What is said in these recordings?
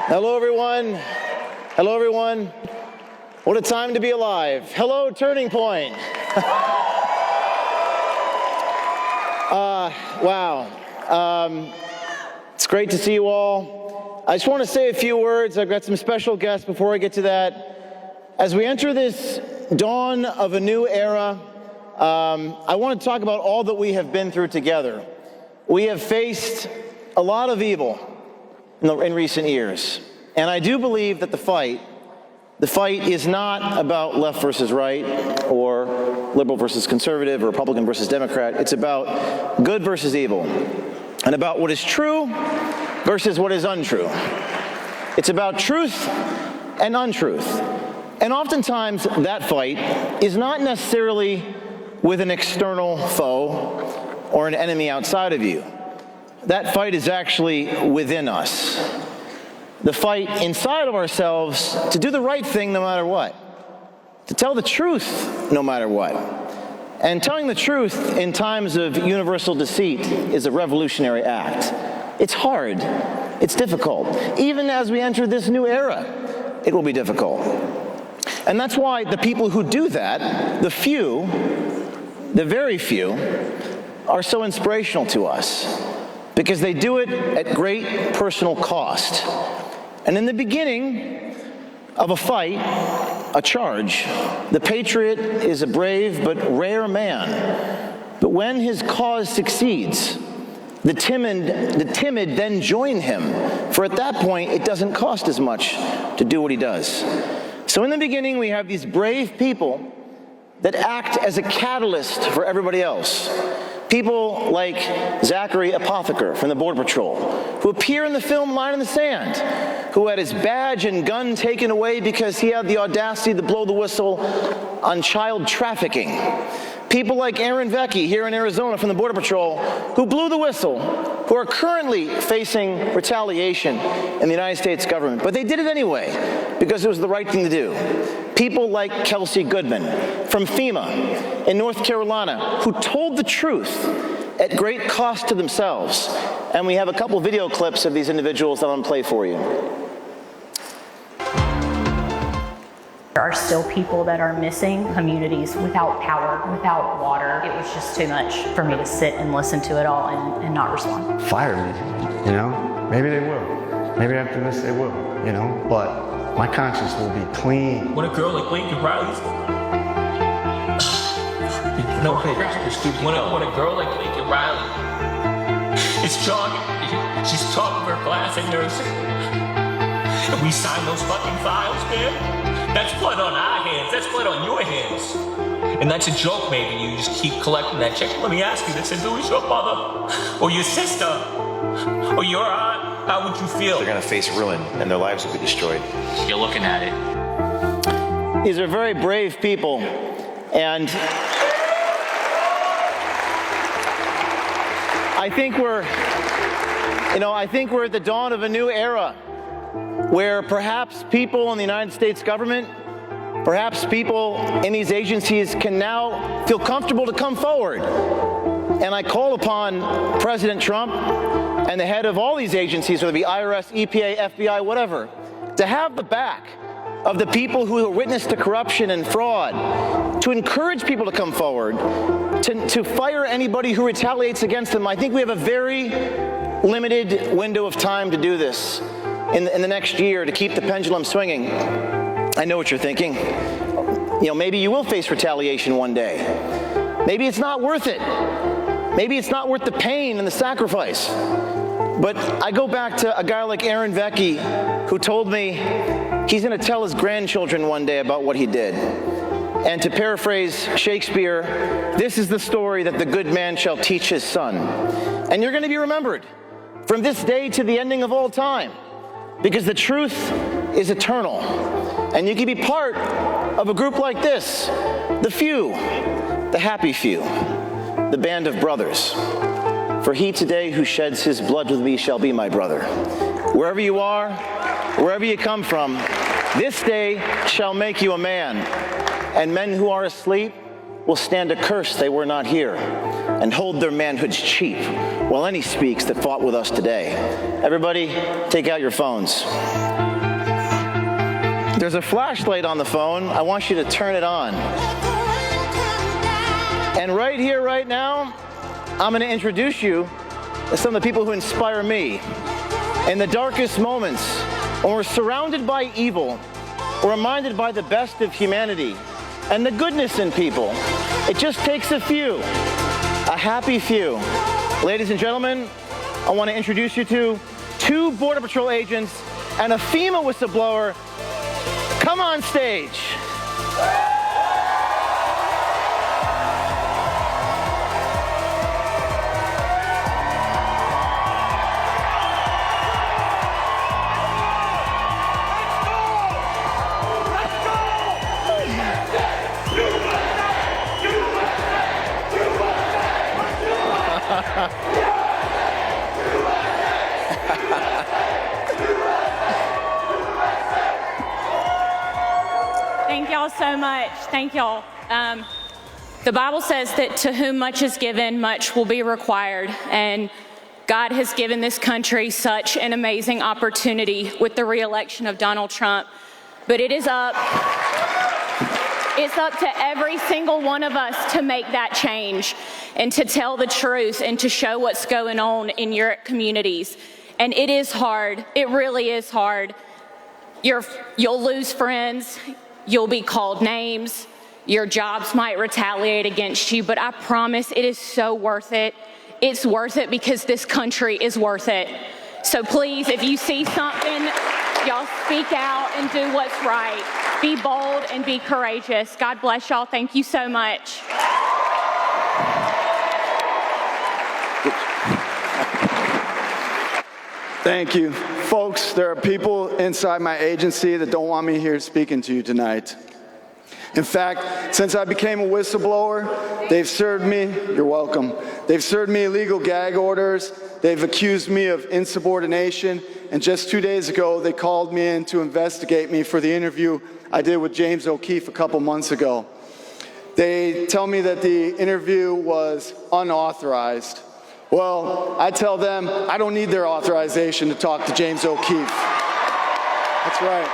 Hello, everyone. Hello, everyone. What a time to be alive. Hello, Turning Point. Wow. It's great to see you all. I just want to say a few words. I've got some special guests before I get to that. As we enter this dawn of a new era, I want to talk about all that we have been through together. We have faced a lot of evil in recent years. And I do believe that the fight is not about left versus right or liberal versus conservative or Republican versus Democrat. It's about good versus evil and about what is true versus what is untrue. It's about truth and untruth. And oftentimes that fight is not necessarily with an external foe or an enemy outside of you. That fight is actually within us. The fight inside of ourselves to do the right thing no matter what. To tell the truth no matter what. And telling the truth in times of universal deceit is a revolutionary act. It's hard. It's difficult. Even as we enter this new era, it will be difficult. And that's why the people who do that, the few, the very few, are so inspirational to us. Because they do it at great personal cost. And in the beginning of a fight, a charge, the patriot is a brave but rare man. But when his cause succeeds, the timid then join him. For at that point, it doesn't cost as much to do what he does. So in the beginning, we have these brave people that act as a catalyst for everybody else. People like Zachary Apotheker from the Border Patrol, who appear in the film Line in the Sand, who had his badge and gun taken away because he had the audacity to blow the whistle on child trafficking. People like Aaron Vecchi here in Arizona from the Border Patrol, who blew the whistle, who are currently facing retaliation in the United States government. But they did it anyway, because it was the right thing to do. People like Kelsey Goodman from FEMA in North Carolina, who told the truth at great cost to themselves. And we have a couple video clips of these individuals that I'm going to play for you. There are still people that are missing, communities without power, without water. It was just too much for me to sit and listen to it all and not respond. Fire me, you know? Maybe they will. Maybe after this they will, you know? But my conscience will be clean. When a girl like Lincoln Riley's... no, when a girl like Lincoln Riley is jogging, she's talking to her class at nursing, and we sign those fucking files, man. That's blood on our hands. That's blood on your hands. And that's a joke, maybe. You just keep collecting that check. Let me ask you, who is your mother? Or your sister? Or your aunt? How would you feel? They're going to face ruin, and their lives will be destroyed. You're looking at it. These are very brave people. And I think we're at the dawn of a new era, where perhaps people in the United States government, perhaps people in these agencies can now feel comfortable to come forward. And I call upon President Trump and the head of all these agencies, whether it be IRS, EPA, FBI, whatever, to have the back of the people who are witness to corruption and fraud, to encourage people to come forward, to fire anybody who retaliates against them. I think we have a very limited window of time to do this. In the next year, to keep the pendulum swinging. I know what you're thinking. You know, maybe you will face retaliation one day. Maybe it's not worth it. Maybe it's not worth the pain and the sacrifice. But I go back to a guy like Aaron Vecchi, who told me he's going to tell his grandchildren one day about what he did. And to paraphrase Shakespeare, this is the story that the good man shall teach his son. And you're going to be remembered from this day to the ending of all time. Because the truth is eternal. And you can be part of a group like this, the few, the happy few, the band of brothers. For he today who sheds his blood with me shall be my brother. Wherever you are, wherever you come from, this day shall make you a man. And men who are asleep will stand a curse they were not here, and hold their manhoods cheap, while any speaks that fought with us today. Everybody, take out your phones. There's a flashlight on the phone. I want you to turn it on. And right here, right now, I'm going to introduce you to some of the people who inspire me. In the darkest moments, when we're surrounded by evil, we're reminded by the best of humanity and the goodness in people. It just takes a few, a happy few. Ladies and gentlemen, I want to introduce you to 2 Border Patrol agents and a FEMA whistleblower. Come on stage. Thank y'all so much. Thank y'all. The Bible says that to whom much is given, much will be required. And God has given this country such an amazing opportunity with the re-election of Donald Trump. But it's up to every single one of us to make that change and to tell the truth and to show what's going on in your communities. And it is hard. It really is hard. You'll lose friends. You'll be called names. Your jobs might retaliate against you, but I promise it is so worth it. It's worth it because this country is worth it. So please, if you see something, y'all speak out and do what's right. Be bold and be courageous. God bless y'all. Thank you so much. Thank you. Folks, there are people inside my agency that don't want me here speaking to you tonight. In fact, since I became a whistleblower, they've served me, you're welcome, they've served me illegal gag orders, they've accused me of insubordination, and just 2 days ago, they called me in to investigate me for the interview I did with James O'Keefe a couple months ago. They tell me that the interview was unauthorized. Well, I tell them I don't need their authorization to talk to James O'Keefe. That's right.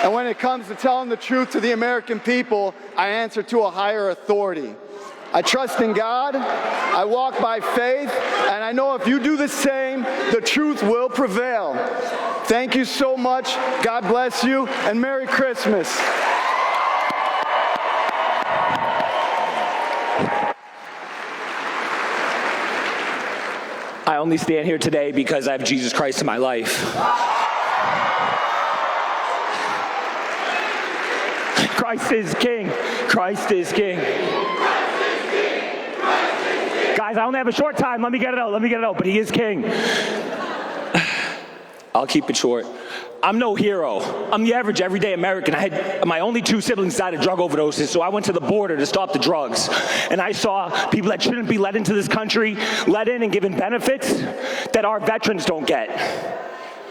And when it comes to telling the truth to the American people, I answer to a higher authority. I trust in God, I walk by faith, and I know if you do the same, the truth will prevail. Thank you so much. God bless you, and Merry Christmas. I only stand here today because I have Jesus Christ in my life. Christ is King. Christ is King. Guys, I only have a short time. Let me get it out. But he is King. I'll keep it short. I'm no hero. I'm the average everyday American. I had my only 2 siblings died of drug overdoses, so I went to the border to stop the drugs. And I saw people that shouldn't be let into this country, let in and given benefits that our veterans don't get.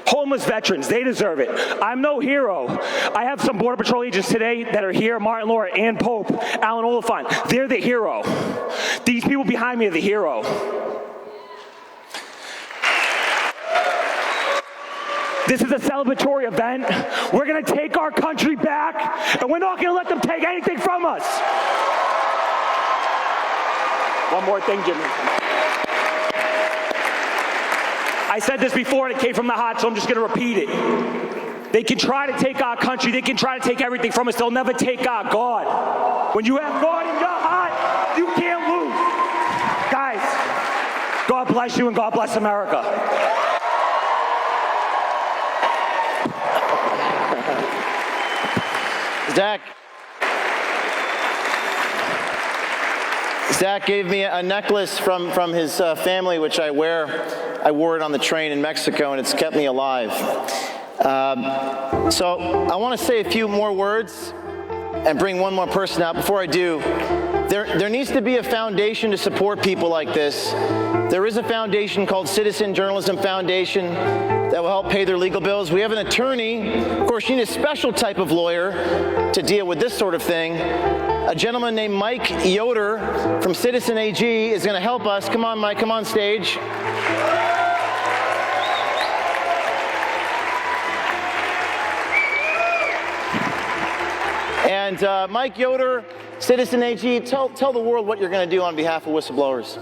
Homeless veterans, they deserve it. I'm no hero. I have some Border Patrol agents today that are here, Martin Laura, Ann Pope, Alan Oliphant. They're the hero. These people behind me are the hero. This is a celebratory event. We're gonna take our country back, and we're not gonna let them take anything from us. One more thing, Jimmy. I said this before and it came from the heart, so I'm just gonna repeat it. They can try to take our country, they can try to take everything from us, they'll never take our God. When you have God in your heart, you can't lose. Guys, God bless you and God bless America. Zach gave me a necklace from his family, which I wear. I wore it on the train in Mexico, and it's kept me alive. So I want to say a few more words and bring one more person out. Before I do, There needs to be a foundation to support people like this. There is a foundation called Citizen Journalism Foundation that will help pay their legal bills. We have an attorney. Of course, you need a special type of lawyer to deal with this sort of thing. A gentleman named Mike Yoder from Citizen AG is going to help us. Come on, Mike, come on stage. And Mike Yoder, Citizen AG, tell the world what you're going to do on behalf of whistleblowers.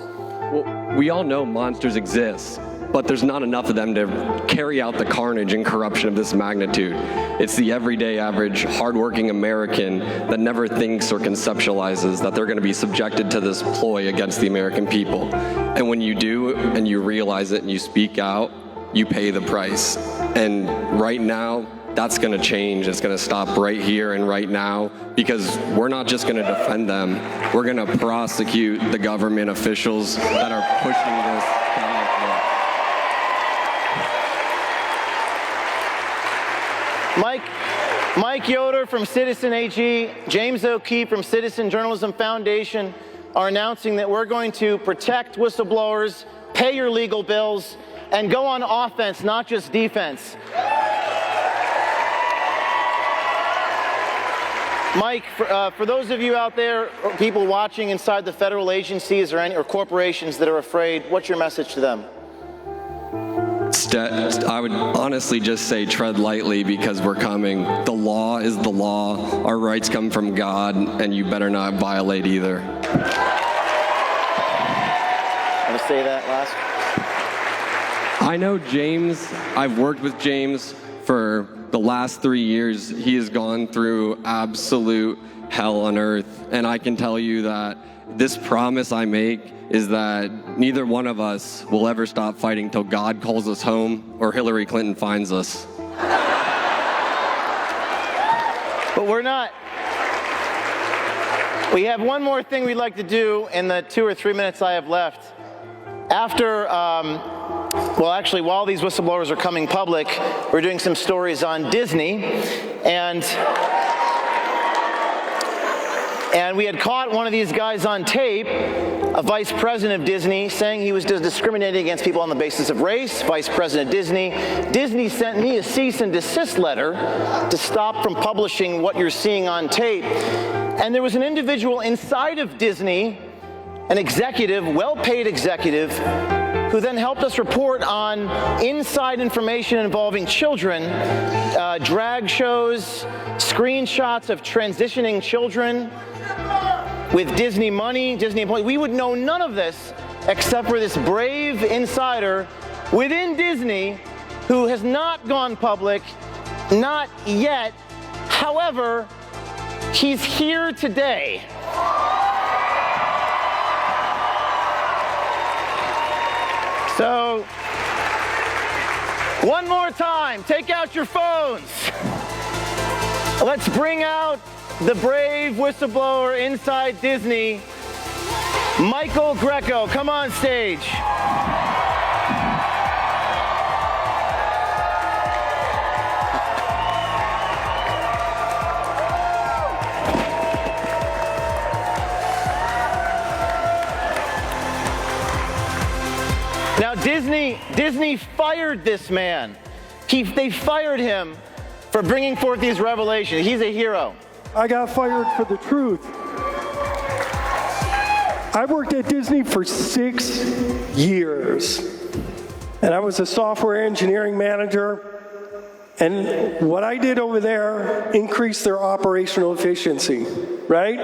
Well, we all know monsters exist, but there's not enough of them to carry out the carnage and corruption of this magnitude. It's the everyday average, hardworking American that never thinks or conceptualizes that they're going to be subjected to this ploy against the American people. And when you do, and you realize it and you speak out, you pay the price. And right now, that's going to change. It's going to stop right here and right now, because we're not just going to defend them. We're going to prosecute the government officials that are pushing this down. Mike Yoder from Citizen AG, James O'Keefe from Citizen Journalism Foundation are announcing that we're going to protect whistleblowers, pay your legal bills, and go on offense, not just defense. Mike, for those of you out there, or people watching inside the federal agencies or corporations that are afraid, what's your message to them? I would honestly just say tread lightly, because we're coming. The law is the law. Our rights come from God, and you better not violate either. Want to say that last? I know James. I've worked with James for the last 3 years. He has gone through absolute hell on earth. And I can tell you that this promise I make is that neither one of us will ever stop fighting till God calls us home or Hillary Clinton finds us. But we're not. We have one more thing we'd like to do in the 2 or 3 minutes I have left. After, well, actually, while these whistleblowers are coming public, we're doing some stories on Disney, and we had caught one of these guys on tape, a vice president of Disney, saying he was discriminating against people on the basis of race. Vice president of Disney. Disney sent me a cease and desist letter to stop from publishing what you're seeing on tape. And there was an individual inside of Disney, an executive, well-paid executive, who then helped us report on inside information involving children, drag shows, screenshots of transitioning children with Disney money, Disney employees. We would know none of this except for this brave insider within Disney who has not gone public, not yet. However, he's here today. So, one more time, take out your phones. Let's bring out the brave whistleblower inside Disney, Michael Greco. Come on stage. Now, Disney fired this man. They fired him for bringing forth these revelations. He's a hero. I got fired for the truth. I worked at Disney for 6 years, and I was a software engineering manager. And what I did over there increased their operational efficiency, right?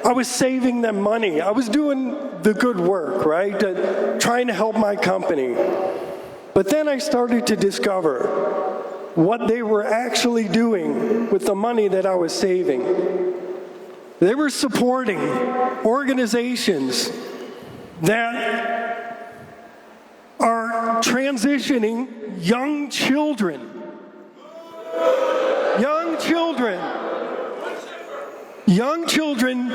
I was saving them money. I was doing the good work, right? Trying to help my company. But then I started to discover what they were actually doing with the money that I was saving. They were supporting organizations that are transitioning young children. Young children,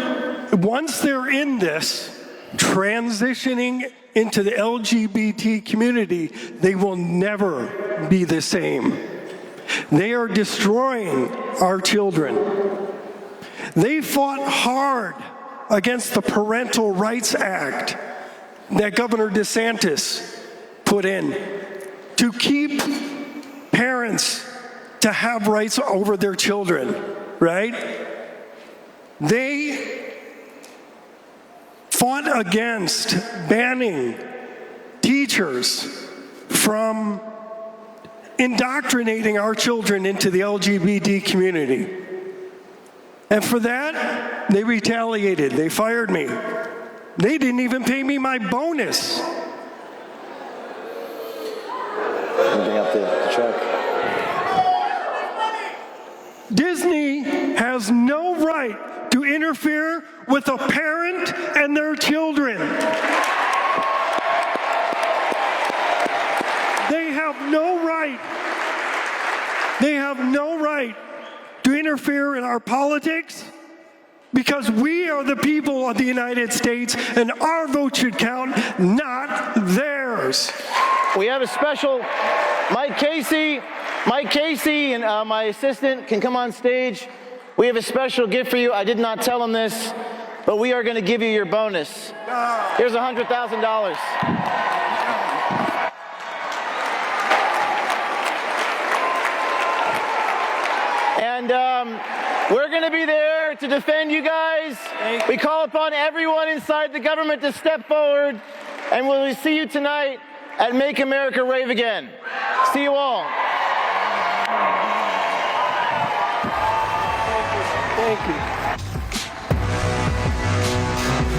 once they're in this, transitioning into the LGBT community, they will never be the same. They are destroying our children. They fought hard against the Parental Rights Act that Governor DeSantis put in to keep parents to have rights over their children, right? They fought against banning teachers from indoctrinating our children into the LGBT community. And for that, they retaliated. They fired me. They didn't even pay me my bonus. Bring up the truck. Disney has no right to interfere with a parent and their children. They have no right. They have no right to interfere in our politics, because we are the people of the United States and our vote should count, not theirs. We have a special, Mike Casey and my assistant can come on stage. We have a special gift for you. I did not tell him this, but we are going to give you your bonus. Here's $100,000. And we're going to be there to defend you guys. We call upon everyone inside the government to step forward, and we'll see you tonight at Make America Rave Again. See you all. Thank you.